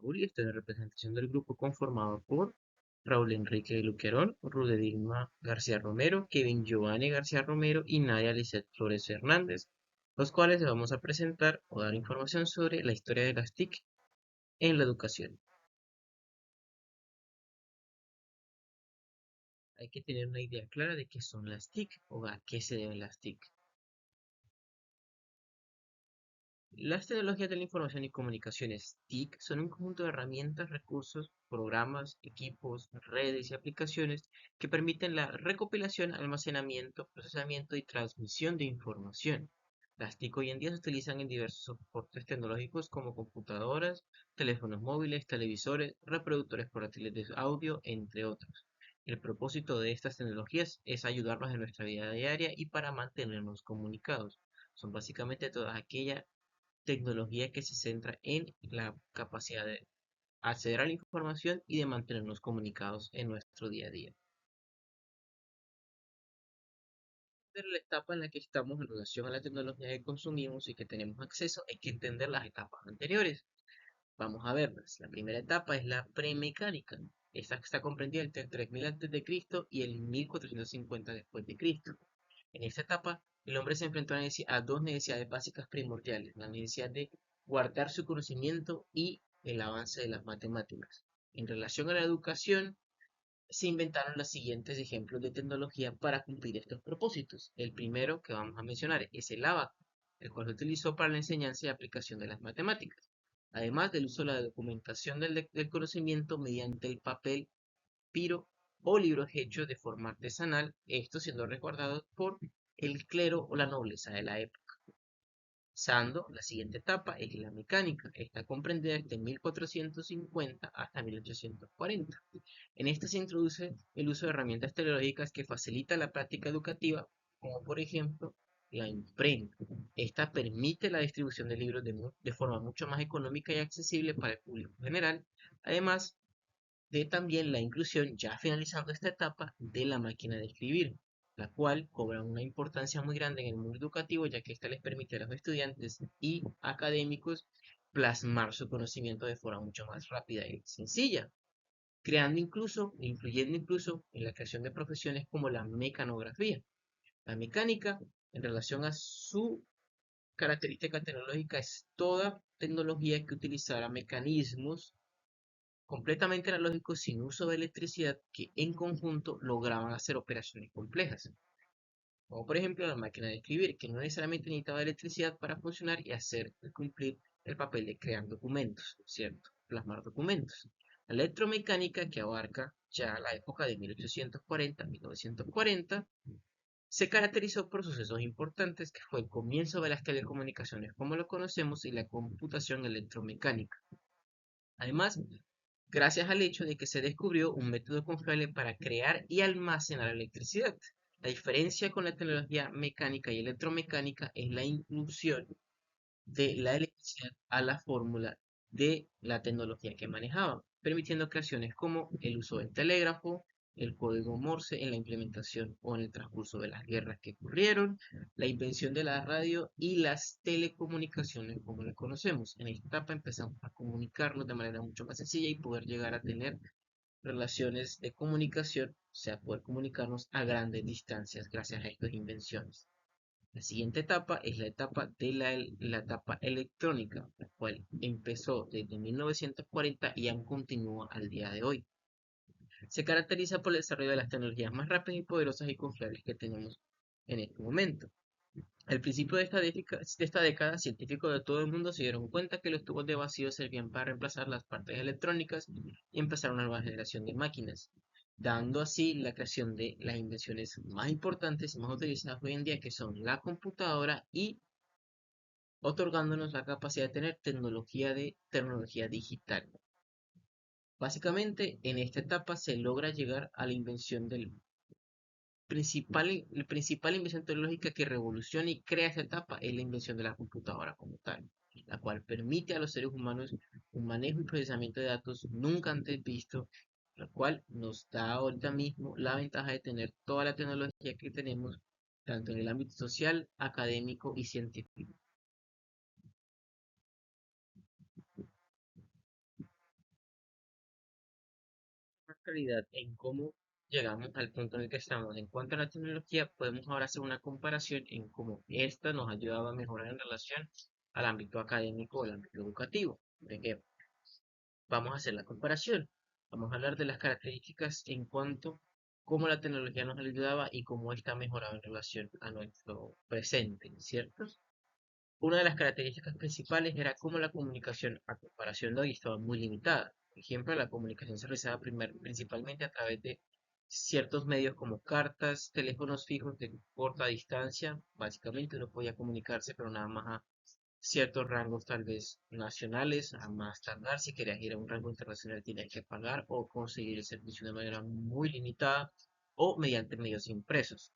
Raúl y esta es la representación del grupo conformado por Raúl Enrique Luquerón, Rudelilma García Romero, Kevin Giovanni García Romero y Nadia Lizeth Flores Hernández, los cuales les vamos a presentar o dar información sobre la historia de las TIC en la educación. Hay que tener una idea clara de qué son las TIC o a qué se deben las TIC. Las tecnologías de la información y comunicaciones TIC son un conjunto de herramientas, recursos, programas, equipos, redes y aplicaciones que permiten la recopilación, almacenamiento, procesamiento y transmisión de información. Las TIC hoy en día se utilizan en diversos soportes tecnológicos como computadoras, teléfonos móviles, televisores, reproductores portátiles de audio, entre otros. El propósito de estas tecnologías es ayudarnos en nuestra vida diaria y para mantenernos comunicados. Son básicamente todas aquellas tecnología que se centra en la capacidad de acceder a la información y de mantenernos comunicados en nuestro día a día. Pero la etapa en la que estamos en relación a la tecnología que consumimos y que tenemos acceso, hay que entender las etapas anteriores. Vamos a verlas. La primera etapa es la premecánica. Esta está comprendida entre el 3000 a.C. y el 1450 después de Cristo. En esta etapa, el hombre se enfrentó a dos necesidades básicas primordiales, la necesidad de guardar su conocimiento y el avance de las matemáticas. En relación a la educación, se inventaron los siguientes ejemplos de tecnología para cumplir estos propósitos. El primero que vamos a mencionar es el ábaco, el cual se utilizó para la enseñanza y aplicación de las matemáticas, además del uso de la documentación del conocimiento mediante el papel, piro o libros hechos de forma artesanal, esto siendo recordados por el clero o la nobleza de la época. Pasando, la siguiente etapa es la mecánica. Está comprendida desde 1450 hasta 1840. En esta se introduce el uso de herramientas tecnológicas que facilitan la práctica educativa, como por ejemplo la imprenta. Esta permite la distribución de libros de forma mucho más económica y accesible para el público general, además de también la inclusión, ya finalizando esta etapa, de la máquina de escribir, la cual cobra una importancia muy grande en el mundo educativo, ya que esta les permite a los estudiantes y académicos plasmar su conocimiento de forma mucho más rápida y sencilla, creando incluso, influyendo incluso en la creación de profesiones como la mecanografía. La mecánica, en relación a su característica tecnológica, es toda tecnología que utilizara mecanismos completamente analógicos sin uso de electricidad que en conjunto lograban hacer operaciones complejas. Como por ejemplo la máquina de escribir, que no necesariamente necesitaba electricidad para funcionar y hacer cumplir el papel de crear documentos, ¿cierto? Plasmar documentos. La electromecánica, que abarca ya la época de 1840-1940, se caracterizó por sucesos importantes que fue el comienzo de las telecomunicaciones como lo conocemos y la computación electromecánica. Además, gracias al hecho de que se descubrió un método confiable para crear y almacenar electricidad. La diferencia con la tecnología mecánica y electromecánica es la inclusión de la electricidad a la fórmula de la tecnología que manejaban, permitiendo creaciones como el uso del telégrafo, el código Morse en la implementación o en el transcurso de las guerras que ocurrieron, la invención de la radio y las telecomunicaciones como las conocemos. En esta etapa empezamos a comunicarnos de manera mucho más sencilla y poder llegar a tener relaciones de comunicación, o sea, poder comunicarnos a grandes distancias gracias a estas invenciones. La siguiente etapa es la etapa de la etapa electrónica, la cual empezó desde 1940 y aún continúa al día de hoy. Se caracteriza por el desarrollo de las tecnologías más rápidas y poderosas y confiables que tenemos en este momento. Al principio de esta década, científicos de todo el mundo se dieron cuenta que los tubos de vacío servían para reemplazar las partes electrónicas y empezar una nueva generación de máquinas, dando así la creación de las invenciones más importantes y más utilizadas hoy en día, que son la computadora y otorgándonos la capacidad de tener tecnología digital. Básicamente, en esta etapa se logra llegar a la invención la principal invención tecnológica que revoluciona y crea esta etapa es la invención de la computadora como tal, la cual permite a los seres humanos un manejo y procesamiento de datos nunca antes visto, la cual nos da ahorita mismo la ventaja de tener toda la tecnología que tenemos, tanto en el ámbito social, académico y científico. realidad en cómo llegamos al punto en el que estamos. En cuanto a la tecnología, podemos ahora hacer una comparación en cómo esta nos ha ayudado a mejorar en relación al ámbito académico o al ámbito educativo. ¿De qué? Vamos a hacer la comparación. Vamos a hablar de las características en cuanto a cómo la tecnología nos ayudaba y cómo está mejorado en relación a nuestro presente, ¿cierto? Una de las características principales era cómo la comunicación, a comparación de hoy, estaba muy limitada. Por ejemplo, la comunicación se realizaba principalmente a través de ciertos medios como cartas, teléfonos fijos de corta distancia. Básicamente uno podía comunicarse, pero nada más a ciertos rangos tal vez nacionales, a más tardar. Si querías ir a un rango internacional tenías que pagar o conseguir el servicio de manera muy limitada o mediante medios impresos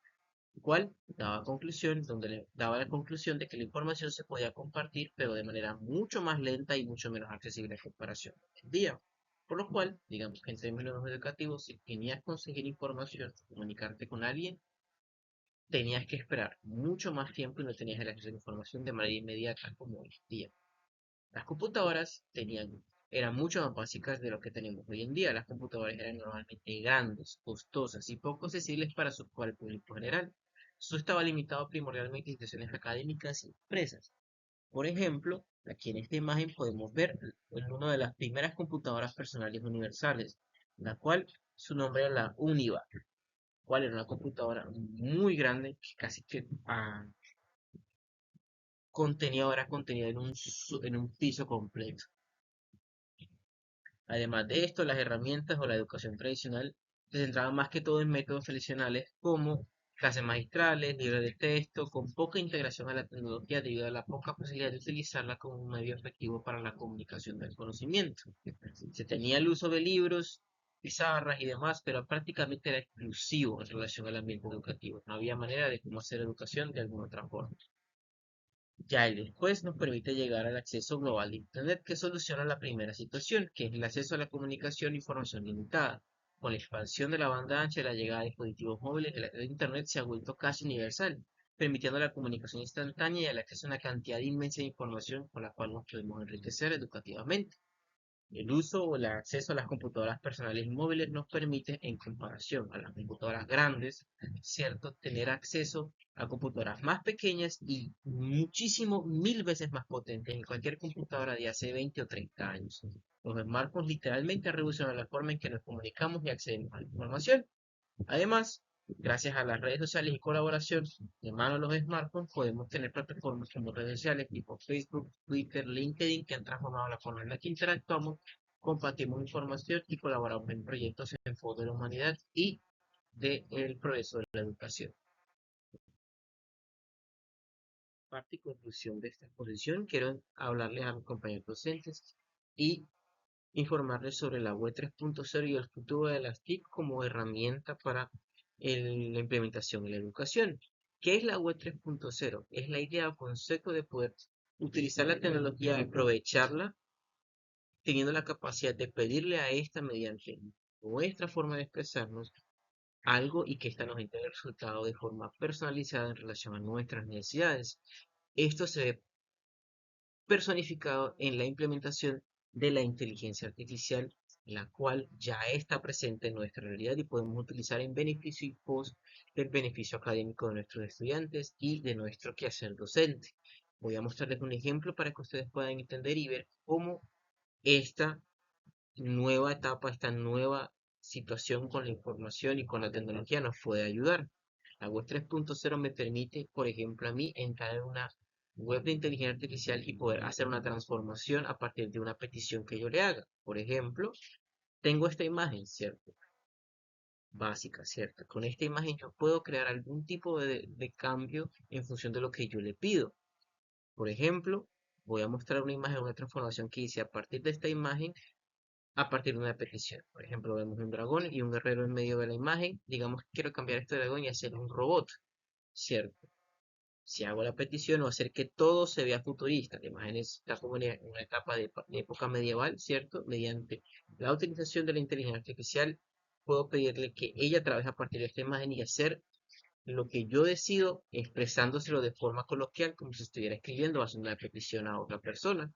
cual daba conclusión, donde le daba la conclusión de que la información se podía compartir, pero de manera mucho más lenta y mucho menos accesible a comparación hoy en día. Por lo cual, digamos que en términos educativos, si querías conseguir información, comunicarte con alguien, tenías que esperar mucho más tiempo y no tenías el acceso a la información de manera inmediata como hoy en día. Las computadoras eran mucho más básicas de lo que tenemos hoy en día. Las computadoras eran normalmente grandes, costosas y poco accesibles para el público general. Eso estaba limitado primordialmente a instituciones académicas y empresas. Por ejemplo, aquí en esta imagen podemos ver una de las primeras computadoras personales universales, la cual su nombre era la Univac, cual era una computadora muy grande que casi que era contenida en en un piso completo. Además de esto, las herramientas o la educación tradicional se centraban más que todo en métodos tradicionales como clases magistrales, libros de texto, con poca integración a la tecnología debido a la poca posibilidad de utilizarla como un medio efectivo para la comunicación del conocimiento. Se tenía el uso de libros, pizarras y demás, pero prácticamente era exclusivo en relación al ambiente educativo. No había manera de cómo hacer educación de alguna otra forma. Ya el después nos permite llegar al acceso global de Internet que soluciona la primera situación, que es el acceso a la comunicación e información limitada. Con la expansión de la banda ancha y la llegada de dispositivos móviles, el acceso a Internet se ha vuelto casi universal, permitiendo la comunicación instantánea y el acceso a una cantidad inmensa de información con la cual nos podemos enriquecer educativamente. El uso o el acceso a las computadoras personales móviles nos permite, en comparación a las computadoras grandes, ¿cierto?, tener acceso a computadoras más pequeñas y muchísimo, mil veces más potentes en cualquier computadora de hace 20 o 30 años. Los smartphones literalmente revolucionan la forma en que nos comunicamos y accedemos a la información. Además, gracias a las redes sociales y colaboración de mano de los smartphones, podemos tener plataformas como redes sociales tipo Facebook, Twitter, LinkedIn, que han transformado la forma en la que interactuamos, compartimos información y colaboramos en proyectos en favor de la humanidad y del progreso de la educación. Parte y conclusión de esta exposición, quiero hablarles a mis compañeros docentes y informarles sobre la web 3.0 y el futuro de las TIC como herramienta para la implementación en la educación. ¿Qué es la web 3.0? Es la idea o concepto de poder utilizar la tecnología, aprovecharla, teniendo la capacidad de pedirle a esta mediante nuestra forma de expresarnos algo y que ésta nos entregue el resultado de forma personalizada en relación a nuestras necesidades. Esto se ve personificado en la implementación de la inteligencia artificial, la cual ya está presente en nuestra realidad y podemos utilizar en beneficio y pos del beneficio académico de nuestros estudiantes y de nuestro quehacer docente. Voy a mostrarles un ejemplo para que ustedes puedan entender y ver cómo esta nueva etapa, esta nueva situación con la información y con la tecnología nos puede ayudar. La web 3.0 me permite, por ejemplo, a mí entrar en una web de inteligencia artificial y poder hacer una transformación a partir de una petición que yo le haga. Por ejemplo, tengo esta imagen, ¿cierto? Básica, ¿cierto? Con esta imagen yo puedo crear algún tipo de cambio en función de lo que yo le pido. Por ejemplo, voy a mostrar una imagen, una transformación que hice a partir de esta imagen a partir de una petición. Por ejemplo, vemos un dragón y un guerrero en medio de la imagen. Digamos que quiero cambiar este dragón y hacer un robot, ¿cierto? Si hago la petición o hacer que todo se vea futurista, la imagen está como en una etapa de época medieval, ¿cierto? Mediante la utilización de la inteligencia artificial, puedo pedirle que ella trabaje a partir de esta imagen y hacer lo que yo decido, expresándoselo de forma coloquial, como si estuviera escribiendo, haciendo una petición a otra persona.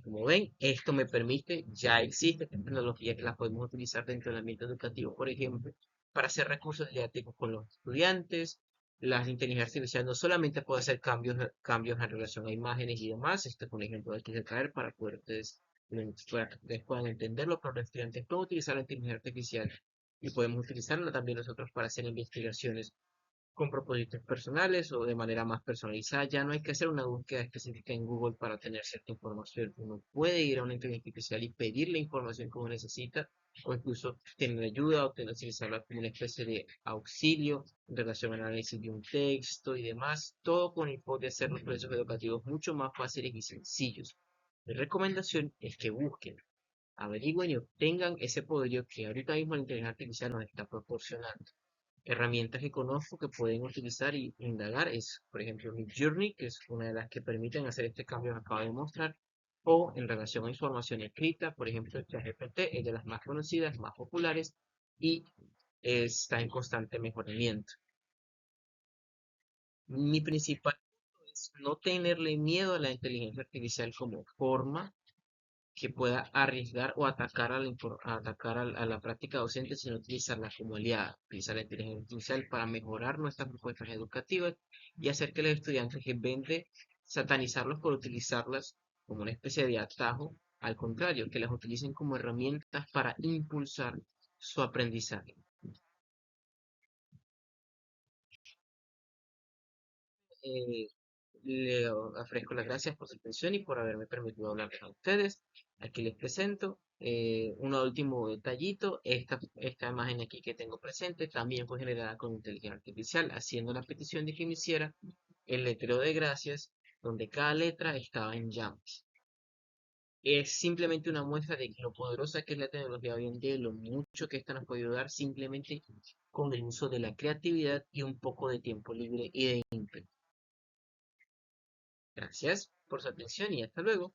Como ven, esto me permite, ya existe esta tecnología que la podemos utilizar dentro del ambiente educativo, por ejemplo, para hacer recursos didácticos con los estudiantes. La inteligencia artificial no solamente puede hacer cambios en relación a imágenes y demás, este es un ejemplo de que se traer para que ustedes puedan entenderlo, pero los estudiantes pueden utilizar la inteligencia artificial y podemos utilizarla también nosotros para hacer investigaciones con propósitos personales o de manera más personalizada. Ya no hay que hacer una búsqueda específica en Google para tener cierta información. Uno puede ir a una inteligencia artificial y pedir la información que uno necesita, o incluso tener ayuda o utilizarla como una especie de auxilio en relación al análisis de un texto y demás, todo con el fin de hacer los procesos educativos mucho más fáciles y sencillos. Mi recomendación es que busquen, averigüen y obtengan ese poderío que ahorita mismo la inteligencia artificial nos está proporcionando. Herramientas que conozco que pueden utilizar y indagar es, por ejemplo, Midjourney, que es una de las que permiten hacer este cambio que acabo de mostrar, o en relación a información escrita, por ejemplo, ChatGPT es de las más conocidas, más populares y está en constante mejoramiento. Mi principal punto es no tenerle miedo a la inteligencia artificial como forma que pueda arriesgar o atacar a la práctica docente, sino utilizarla como aliada, utilizar la inteligencia artificial para mejorar nuestras propuestas educativas y hacer que los estudiantes, en vez de satanizarlos por utilizarlas como una especie de atajo, al contrario, que las utilicen como herramientas para impulsar su aprendizaje. Eh, Le ofrezco las gracias por su atención y por haberme permitido hablar con ustedes. Aquí les presento un último detallito. Esta imagen aquí que tengo presente también fue generada con inteligencia artificial, haciendo la petición de que me hiciera el letrero de gracias, donde cada letra estaba en llamas. Es simplemente una muestra de lo poderosa que es la tecnología hoy en día y lo mucho que esta nos puede ayudar simplemente con el uso de la creatividad y un poco de tiempo libre y de ímpetu. Gracias por su atención y hasta luego.